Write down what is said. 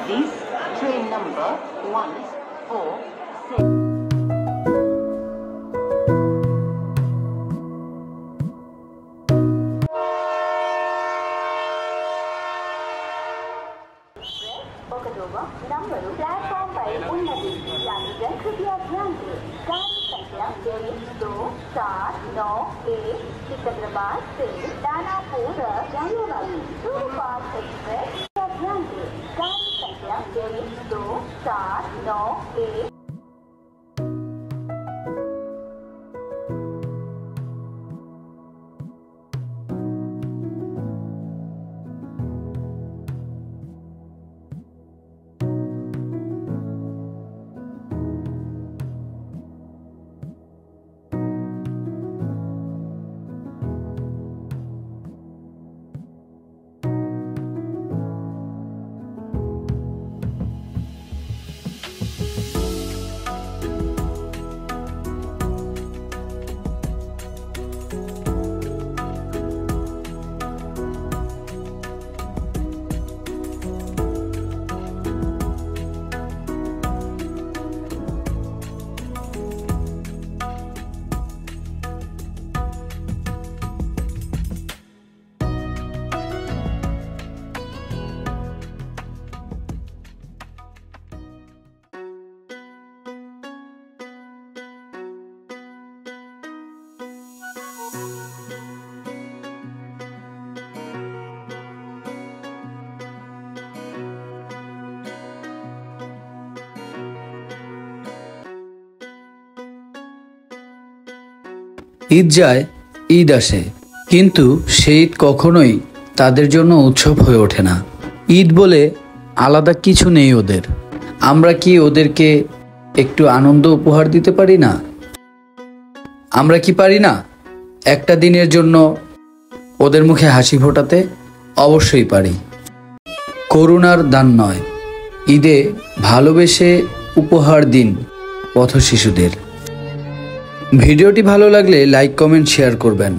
This train number 146. Number platform पर उन्नति यात्रीगण कृपया ध्यान दें। गाड़ी संख्या 12791 सिकंदराबाद से दानापुर जाने वाली सुपरफास्ट एक्सप्रेस ध्यान दें। गाड़ी संख्या 12791। ঈদ যায়, ঈদ আসে, কিন্তু সেই ঈদ কখনোই তাদের জন্য উৎসব হয়ে ওঠে না। ঈদ বলে আলাদা কিছু নেই ওদের। আমরা কি ওদেরকে একটু আনন্দ উপহার দিতে পারি না? আমরা কি পারি না একটা দিনের জন্য ওদের মুখে হাসি ফোটাতে? অবশ্যই পারি। করুণার দান নয়, ঈদে ভালোবেসে উপহার দিন পথ শিশুদের। ভিডিওটি ভালো লাগলে লাইক, কমেন্ট, শেয়ার করবেন।